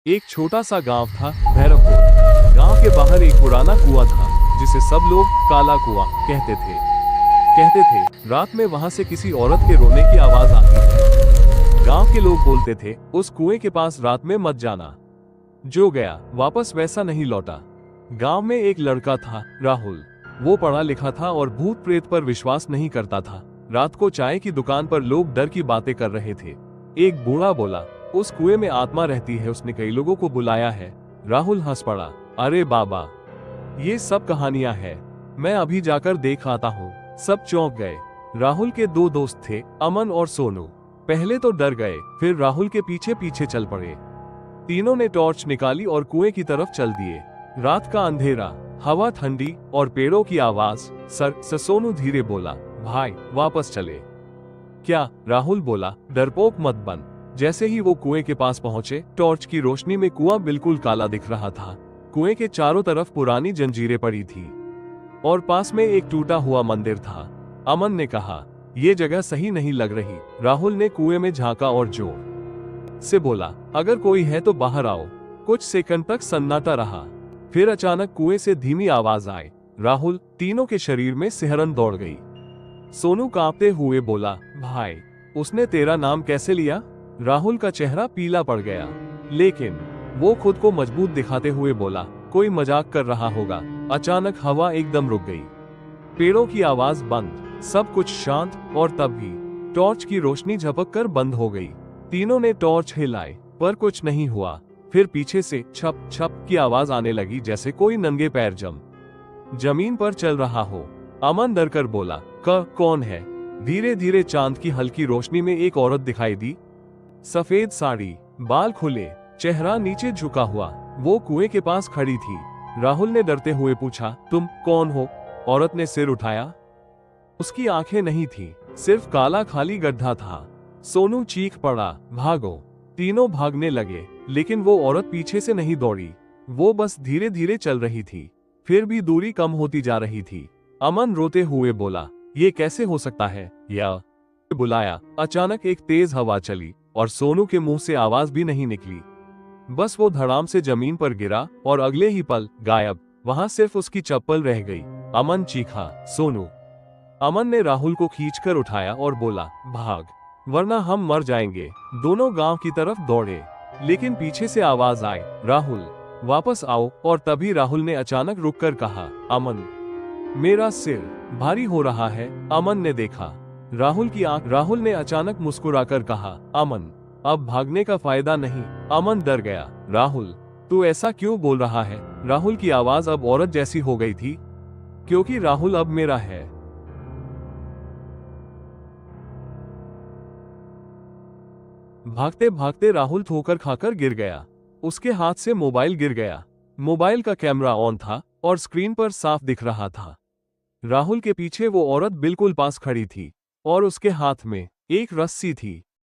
एक छोटा सा गांव था, भैरवपुर। गांव के बाहर एक पुराना कुआं था, जिसे सब लोग काला कुआं कहते थे। रात में वहां से किसी औरत के रोने की आवाज आती थी। गांव के लोग बोलते थे, उस कुएं के पास रात में मत जाना। जो गया वापस वैसा नहीं लौटा। गांव में एक लड़का था, राहुल। वो पढ़ा लिखा था और भूत प्रेत पर विश्वास नहीं करता था। रात को चाय की दुकान पर लोग डर की बातें कर रहे थे। एक बूढ़ा बोला, उस कुएं में आत्मा रहती है, उसने कई लोगों को बुलाया है। राहुल हंस पड़ा, अरे बाबा, ये सब कहानियां हैं, मैं अभी जाकर देख आता हूँ। सब चौंक गए। राहुल के दो दोस्त थे, अमन और सोनू। पहले तो डर गए, फिर राहुल के पीछे पीछे चल पड़े। तीनों ने टॉर्च निकाली और कुएं की तरफ चल दिए। रात का अंधेरा, हवा ठंडी और पेड़ों की आवाज। सर सोनू धीरे बोला, भाई वापस चले क्या? राहुल बोला, डरपोक मत बन। जैसे ही वो कुएं के पास पहुंचे, टॉर्च की रोशनी में कुआं बिल्कुल काला दिख रहा था। कुएं के चारों तरफ पुरानी जंजीरें पड़ी थी और पास में एक टूटा हुआ मंदिर था। अमन ने कहा, ये जगह सही नहीं लग रही। राहुल ने कुएं में झांका और जोर से बोला, अगर कोई है तो बाहर आओ। कुछ सेकंड तक सन्नाटा रहा, फिर अचानक कुएं से धीमी आवाज आई। राहुल, तीनों के शरीर में सिहरन दौड़ गई। सोनू कांपते हुए बोला, भाई, उसने तेरा नाम कैसे लिया? राहुल का चेहरा पीला पड़ गया, लेकिन वो खुद को मजबूत दिखाते हुए बोला, कोई मजाक कर रहा होगा। अचानक हवा एकदम रुक गई, पेड़ों की आवाज बंद, सब कुछ शांत। और तभी टॉर्च की रोशनी झपक कर बंद हो गई। तीनों ने टॉर्च हिलाई, पर कुछ नहीं हुआ। फिर पीछे से छप छप की आवाज आने लगी, जैसे कोई नंगे पैर जमीन पर चल रहा हो। अमन डर कर बोला, कौन है? धीरे धीरे चांद की हल्की रोशनी में एक औरत दिखाई दी। सफेद साड़ी, बाल खुले, चेहरा नीचे झुका हुआ। वो कुएं के पास खड़ी थी। राहुल ने डरते हुए पूछा, तुम कौन हो? औरत ने सिर उठाया। उसकी आंखें नहीं थी, सिर्फ काला खाली गड्ढा था। सोनू चीख पड़ा, भागो। तीनों भागने लगे, लेकिन वो औरत पीछे से नहीं दौड़ी। वो बस धीरे धीरे चल रही थी, फिर भी दूरी कम होती जा रही थी। अमन रोते हुए बोला, ये कैसे हो सकता है? या बुलाया। अचानक एक तेज हवा चली और सोनू के मुंह से आवाज भी नहीं निकली। बस वो धड़ाम से जमीन पर गिरा और अगले ही पल गायब। वहां सिर्फ उसकी चप्पल रह गई। अमन चीखा, सोनू। अमन ने राहुल को खींचकर उठाया और बोला, भाग, वरना हम मर जाएंगे। दोनों गांव की तरफ दौड़े, लेकिन पीछे से आवाज आई, राहुल वापस आओ। और तभी राहुल ने अचानक रुककर कहा, अमन, मेरा सिर भारी हो रहा है। अमन ने देखा राहुल की आंख। राहुल ने अचानक मुस्कुराकर कहा, अमन, अब भागने का फायदा नहीं। अमन डर गया, राहुल, तू ऐसा क्यों बोल रहा है? राहुल की आवाज अब औरत जैसी हो गई थी, क्योंकि राहुल अब मेरा है। भागते भागते राहुल ठोकर खाकर गिर गया। उसके हाथ से मोबाइल गिर गया। मोबाइल का कैमरा ऑन था और स्क्रीन पर साफ दिख रहा था। राहुल के पीछे वो औरत बिल्कुल पास खड़ी थी और उसके हाथ में एक रस्सी थी।